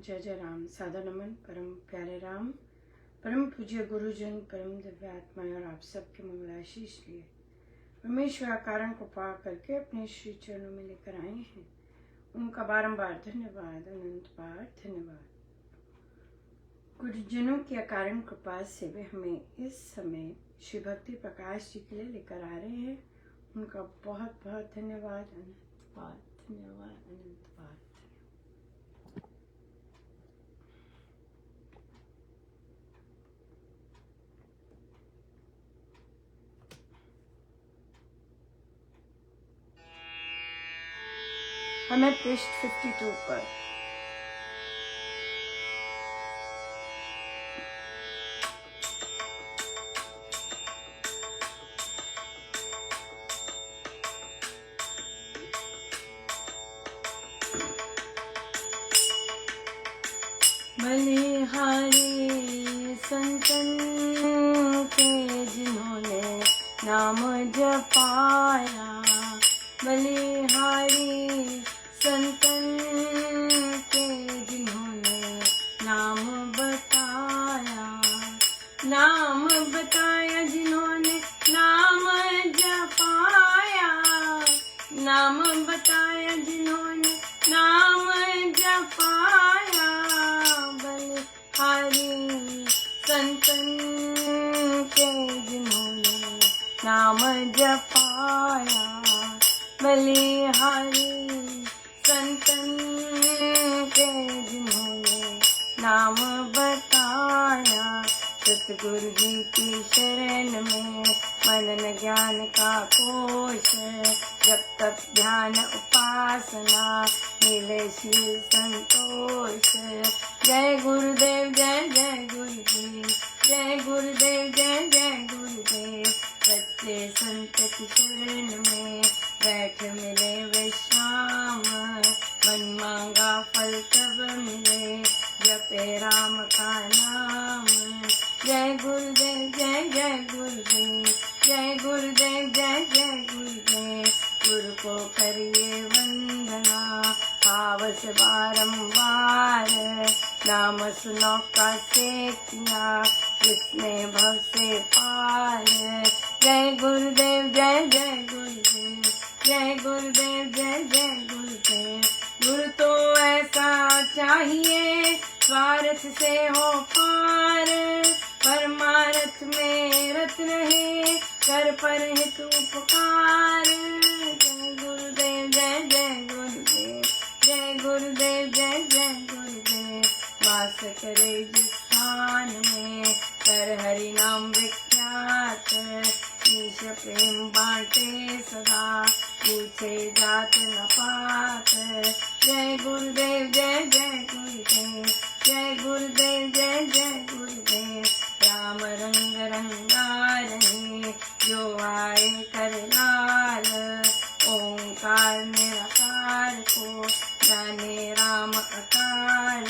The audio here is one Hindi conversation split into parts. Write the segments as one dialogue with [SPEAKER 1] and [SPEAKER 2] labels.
[SPEAKER 1] जय जय राम। सादर नमन परम प्यारे राम, परम पूज्य गुरुजन, परम दिव्य आत्माएं और आप सबके मंगलाशीष लिए परमेश्वर कारण को पा करके अपने श्री चरणों में लेकर आए हैं। उनका बारंबार धन्यवाद, अनंत बार धन्यवाद। गुरुजनों की अकारण कृपा से वे हमें इस समय श्री भक्ति प्रकाश जी के लिए लेकर आ रहे हैं। उनका बहुत बहुत धन्यवाद, अनंत बार धन्यवाद, अनंत बार। हमें पृष्ठ 52 पर बलिहारी संतन के जिन्होंने नाम जपाया, बलिहारी संतन के जिन्होंने नाम बताया, नाम बताया जिन्होंने नाम जपाया, नाम बताया जिन्होंने नाम जपाया, बलिहारी संतन के जिन्होंने नाम जपाया, बलिहारी संतन के जिन्होंने नाम बताया। सतगुरु जी की शरण में मनन ज्ञान का कोश, जब तक ध्यान उपासना मिले शील संतोष। जय गुरुदेव, जय जय गुरुदेव, जय गुरुदेव, जय जय गुरुदेव। सच्चे संत की शरण में बैठ मिले विश्राम, मन मांगा फल तब मिले, जपे राम का नाम। जय गुरुदेव, जय जय गुरुदेव, जय गुरुदेव, जय जय गुरुदेव। गुरु को करिए वंदना भाव से बारंबार, नाम सुनो का सेतिया जिसने भव से पार। जय गुरुदेव, जय जय गुरुदेव, जय गुरुदेव, जय जय गुरुदेव। गुरु तो ऐसा चाहिए स्वार्थ से हो पार, परमार्थ में रत रहे कर पर हित उपकार। जय गुरुदेव, जय जय गुरुदेव, जय गुरुदेव, जय जय गुरुदेव। वास करे जिस स्थान में कर हरि नाम विख्यात, ईश प्रेम बांटे सदा पूछे जात न पात। जय गुरुदेव, जय जय गुरुदेव, जय गुरुदेव, जय जय गुरुदेव। राम रंग रंगा रहे जो आए कर लाल, ओंकार निराकार को जाने राम अकाल।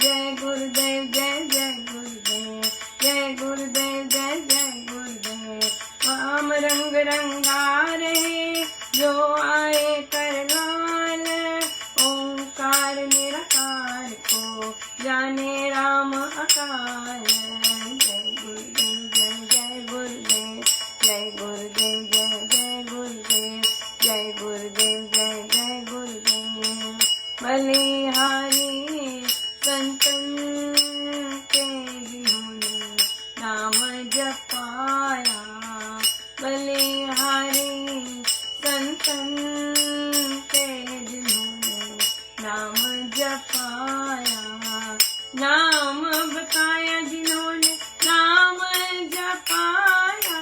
[SPEAKER 1] जय गुरुदेव, जय जय गुरुदेव, जय गुरुदेव, जय जय गुरुदेव। राम रंग रंगा रहे जो आए कर लाल, ओंकार निराकार को जाने राम अकाल। जय गुरुदेव, जय जय गुरुदेव, जय गुरुदेव, जय जय गुरुदेव, जय गुरुदेव, जय जय गुरुदेव। बलिहारी संतन के जिन्होंने नाम जपाया, बलिहारी संतन के जिन्होंने नाम जपाया, नाम बताया जिन्होंने नाम जपाया,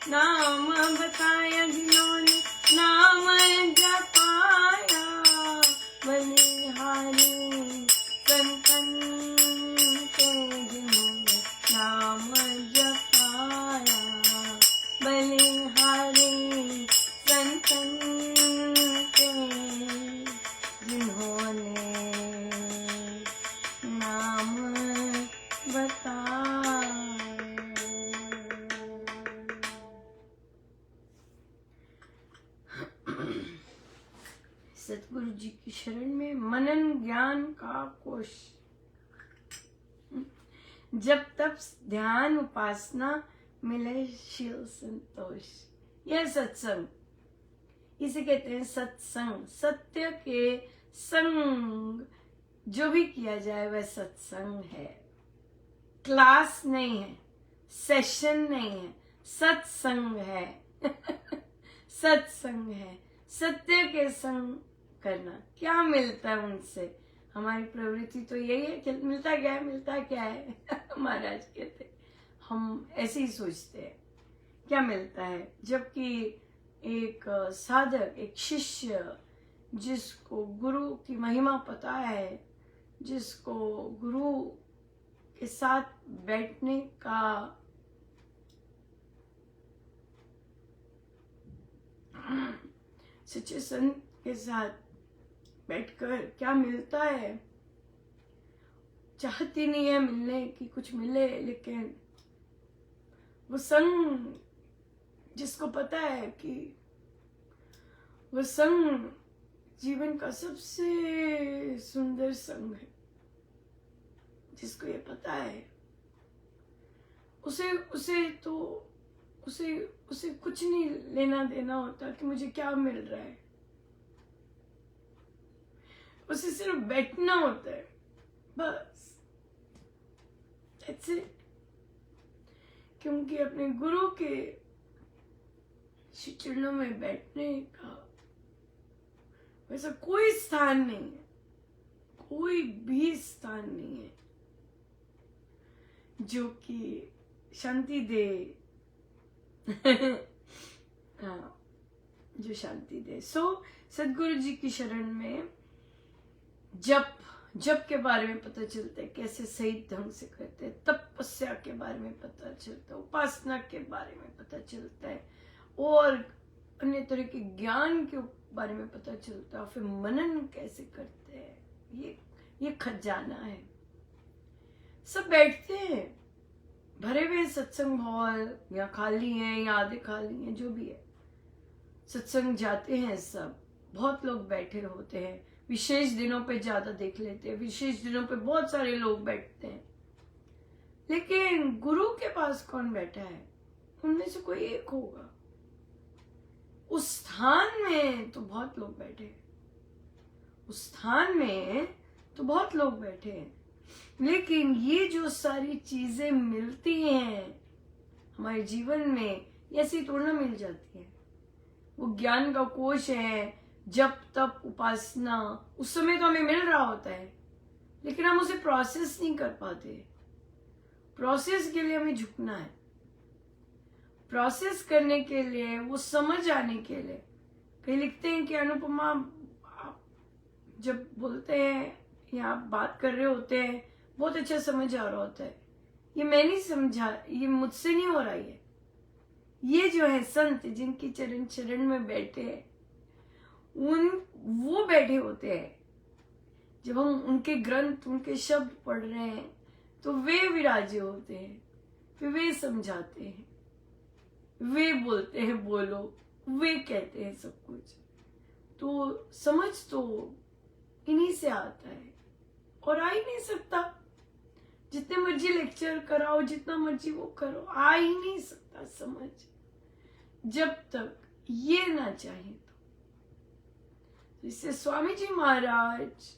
[SPEAKER 1] नाम बताया जिन्होंने नाम जपाया, बलिहारी संतन के जिन्होंने नाम जपाया, बलिहारी संतन के जिन्होंने नाम सतगुरु जी की शरण में मनन ज्ञान का कोश, जब तब ध्यान उपासना मिले शील संतोष। यह सत्संग, इसे कहते हैं सत्संग। सत्य के संग जो भी किया जाए वह सत्संग है। क्लास नहीं है, सेशन नहीं है, सत्संग है। सत्संग है, सत्य के संग करना। क्या मिलता है उनसे? हमारी प्रवृत्ति तो यही है कि मिलता क्या है, मिलता क्या है। महाराज कहते, हम ऐसे ही सोचते हैं क्या मिलता है, जबकि एक साधक, एक शिष्य जिसको गुरु की महिमा पता है, जिसको गुरु के साथ बैठने का सच्चे संत के साथ बैठकर क्या मिलता है, चाहती नहीं है मिलने की कुछ मिले, लेकिन वो संग जिसको पता है कि वो संग जीवन का सबसे सुंदर संग है, जिसको ये पता है, उसे कुछ नहीं लेना देना होता कि मुझे क्या मिल रहा है। उसे सिर्फ बैठना होता है, बस। That's it। क्योंकि अपने गुरु के चरणों में बैठने का वैसा कोई स्थान नहीं है, कोई भी स्थान नहीं है जो कि शांति दे। हाँ, जो शांति दे। सदगुरु जी की शरण में जप के बारे में पता चलता है, कैसे सही ढंग से करते हैं। तपस्या के बारे में पता चलता है, उपासना के बारे में पता चलता है, और अन्य तरह के ज्ञान के बारे में पता चलता है। फिर मनन कैसे करते हैं, ये खजाना है। सब बैठते हैं, भरे हुए सत्संग हॉल, या खाली हैं या आधे खाली हैं, जो भी है। सत्संग जाते हैं सब, बहुत लोग बैठे होते हैं। विशेष दिनों पे ज्यादा देख लेते हैं, विशेष दिनों पे बहुत सारे लोग बैठते हैं। लेकिन गुरु के पास कौन बैठा है? उनमें से कोई एक होगा। उस स्थान में तो बहुत लोग बैठे हैं, उस स्थान में तो बहुत लोग बैठे हैं। लेकिन ये जो सारी चीजें मिलती हैं हमारे जीवन में, ऐसी थोड़ा ना मिल जाती है। वो ज्ञान का कोश है, जब तब उपासना, उस समय तो हमें मिल रहा होता है, लेकिन हम उसे प्रोसेस नहीं कर पाते। प्रोसेस के लिए हमें झुकना है, प्रोसेस करने के लिए, वो समझ आने के लिए। कहीं लिखते हैं कि अनुपमा, आप जब बोलते हैं या आप बात कर रहे होते हैं, बहुत अच्छा समझ आ रहा होता है। ये मैं नहीं समझा, ये मुझसे नहीं हो रहा है। ये जो है संत जिनकी चरण में बैठे हैं, वो बैठे होते हैं। जब हम उनके ग्रंथ, उनके शब्द पढ़ रहे हैं, तो वे विराजे होते हैं, फिर वे समझाते हैं, वे बोलते हैं बोलो, वे कहते हैं सब कुछ। तो समझ तो इन्हीं से आता है, और आ ही नहीं सकता। जितने मर्जी लेक्चर कराओ, जितना मर्जी वो करो, आ ही नहीं सकता समझ, जब तक ये ना चाहे। तो इससे स्वामी जी महाराज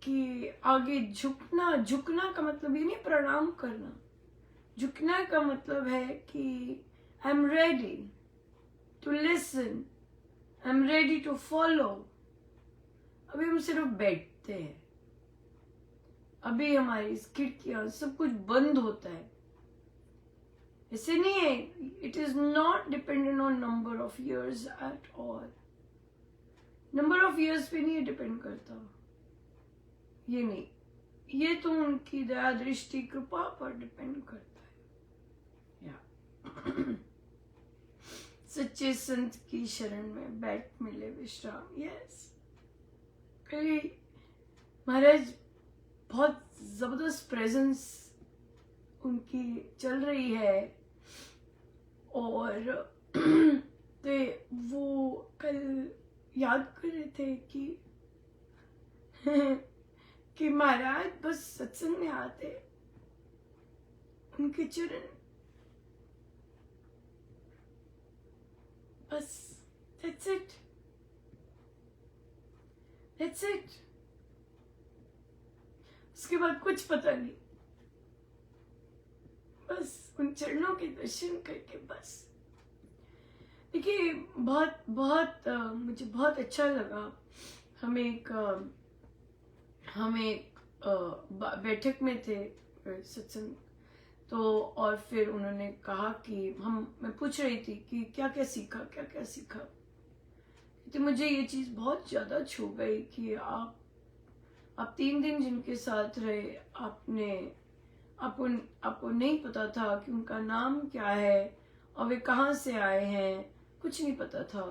[SPEAKER 1] कि आगे झुकना का मतलब ये नहीं प्रणाम करना। झुकना का मतलब है कि I am ready to listen, I am ready to follow. अभी हम सिर्फ बैठते हैं, अभी हमारी खिड़कियां सब कुछ बंद होता है। ऐसे नहीं है, it is not dependent on number of years at all. Number of years पे नहीं डिपेंड करता, ये नहीं, ये तो उनकी दया दृष्टि कृपा पर डिपेंड करता है। या सच्चे संत की शरण में बैठ मिले विश्राम। यस, कई महाराज बहुत जबरदस्त प्रेजेंस उनकी चल रही है, और तो वो कल याद कर रहे थे कि महाराज बस सत्संग में आते, उनके चरण, बस that's it, that's it। उसके बाद कुछ पता नहीं, बस उन चरणों के दर्शन करके बस। देखिए बहुत बहुत मुझे बहुत अच्छा लगा। हम एक बैठक में थे सत्संग, तो और फिर उन्होंने कहा कि मैं पूछ रही थी कि क्या क्या सीखा, क्या क्या सीखा। तो मुझे ये चीज़ बहुत ज़्यादा छू गई कि आप 3 दिन जिनके साथ रहे, आपको नहीं पता था कि उनका नाम क्या है और वे कहाँ से आए हैं, कुछ नहीं पता था।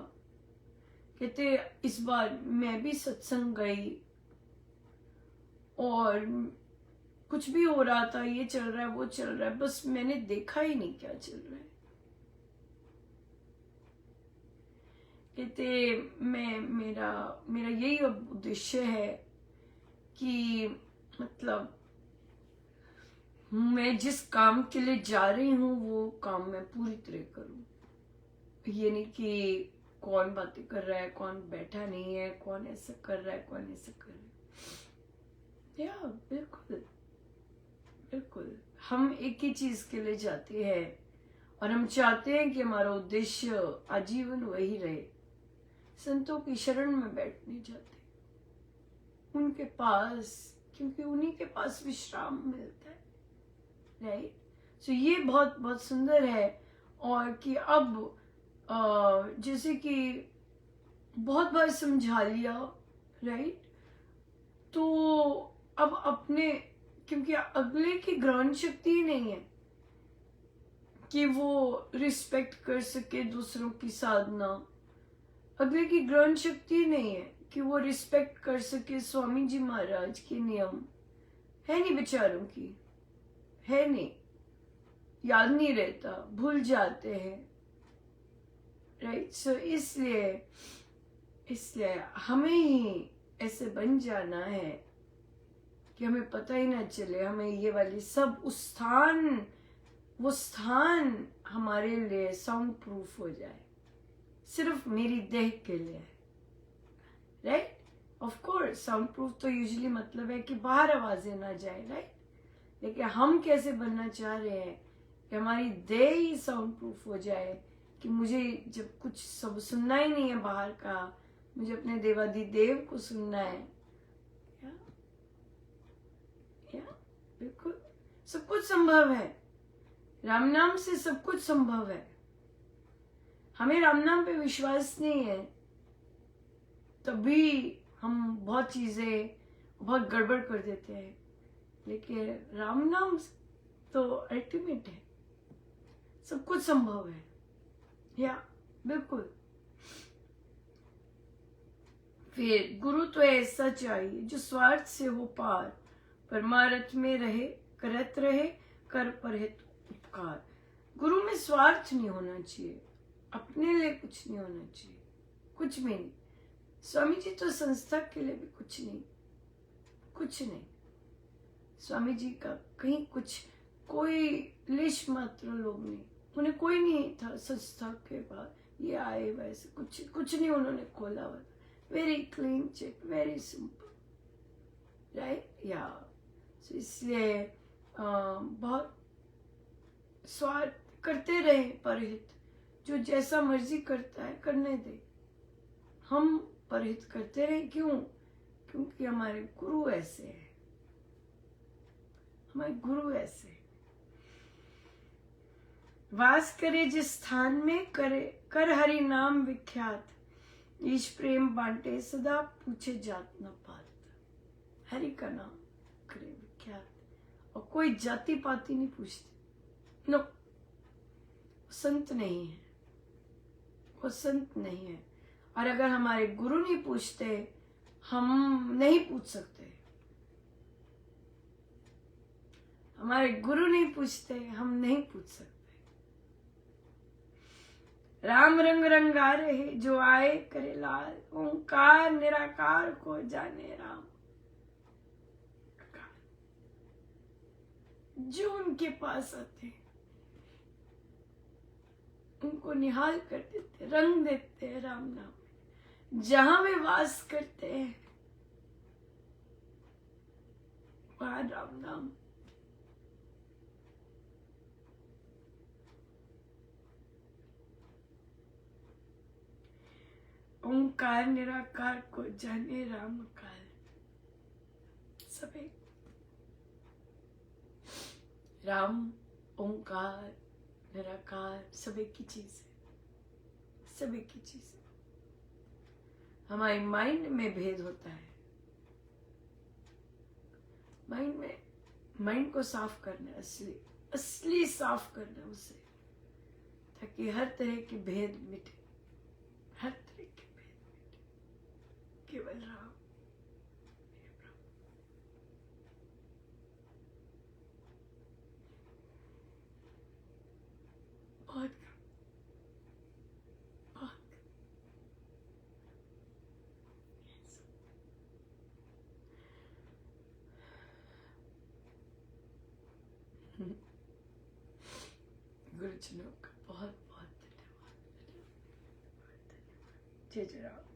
[SPEAKER 1] कहते इस बार मैं भी सत्संग गई और कुछ भी हो रहा था, ये चल रहा है वो चल रहा है, बस मैंने देखा ही नहीं क्या चल रहा है। कहते मेरा यही उद्देश्य है कि मतलब मैं जिस काम के लिए जा रही हूँ वो काम मैं पूरी तरह करूँ। ये नहीं कि कौन बातें कर रहा है, कौन बैठा नहीं है, कौन ऐसा कर रहा है, कौन ऐसा कर रहा है। या बिल्कुल बिल्कुल, हम एक ही चीज के लिए जाते हैं और हम चाहते हैं कि हमारा उद्देश्य आजीवन वही रहे। संतों की शरण में बैठने जाते उनके पास, क्योंकि उन्हीं के पास विश्राम मिलता है, राइट। सो ये बहुत बहुत सुंदर है। और कि अब जैसे कि बहुत बार समझा लिया, राइट, तो अब अपने, क्योंकि अगले की ग्रहण शक्ति ही नहीं है कि वो रिस्पेक्ट कर सके दूसरों की साधना, अगले की ग्रहण शक्ति नहीं है कि वो रिस्पेक्ट कर सके स्वामी जी महाराज के नियम, है नहीं बेचारों की, है नहीं, याद नहीं रहता, भूल जाते हैं, राइट। सो इसलिए हमें ही ऐसे बन जाना है कि हमें पता ही ना चले, हमें ये वाली सब वो स्थान हमारे लिए साउंड प्रूफ हो जाए, सिर्फ मेरी देह के लिए, right. Of course sound proof तो यूजुअली मतलब है कि बाहर आवाजें ना जाए, राइट। लेकिन हम कैसे बनना चाह रहे हैं कि हमारी देह ही साउंड प्रूफ हो जाए, कि मुझे जब कुछ सब सुनना ही नहीं है बाहर का, मुझे अपने देवाधिदेव को सुनना है। या बिल्कुल सब कुछ संभव है, राम नाम से सब कुछ संभव है। हमें राम नाम पे विश्वास नहीं है, तभी हम बहुत चीजें बहुत गड़बड़ कर देते हैं। लेकिन राम नाम तो अल्टीमेट है, सब कुछ संभव है। या बिल्कुल। फिर गुरु तो ऐसा चाहिए जो स्वार्थ से हो पार, परमार्थ में रहे, करत रहे कर परहित उपकार। गुरु में स्वार्थ नहीं होना चाहिए, अपने लिए कुछ नहीं होना चाहिए, कुछ भी नहीं। स्वामी जी तो संस्था के लिए भी कुछ नहीं, कुछ नहीं। स्वामी जी का कहीं कुछ, कोई लेश मात्र लोग नहीं, उन्हें कोई नहीं था संस्था के बाद ये आए वैसे कुछ नहीं उन्होंने खोला हुआ। Very clean chit, very simple, right. या इसलिए बहुत स्वार्थ करते रहे, परहित जो जैसा मर्जी करता है करने दे, हम परहित करते रहे। क्यों? क्योंकि हमारे गुरु ऐसे हैं, हमारे गुरु ऐसे हैं। वास करे जिस स्थान में करे कर हरि नाम विख्यात, ईश प्रेम बांटे सदा पूछे जात न पात। हरि का नाम करे विख्यात, और कोई जाति पाति नहीं पूछते। नो, संत नहीं है, वो संत नहीं है। और अगर हमारे गुरु नहीं पूछते, हम नहीं पूछ सकते। हमारे गुरु नहीं पूछते, हम नहीं पूछ सकते। राम रंग रंगा रहे जो आए करे लाल, ओंकार निराकार को जाने राम। जो उनके पास आते उनको निहाल कर देते, रंग देते हैं राम नाम। जहां वे वास करते हैं वहां राम नाम। ओंकार निराकार को जाने राम काल। सभी राम ओंकार निराकार सब एक ही चीज है, सब एक ही चीज है। हमारे माइंड में भेद होता है। माइंड को साफ करना, असली साफ करना उसे, ताकि हर तरह के भेद मिटे, हर तरह के भेद मिटे। केवल राम, मेरे प्रभु। बहुत बहुत गुरुजनों का बहुत बहुत धन्यवाद। जय जय राम।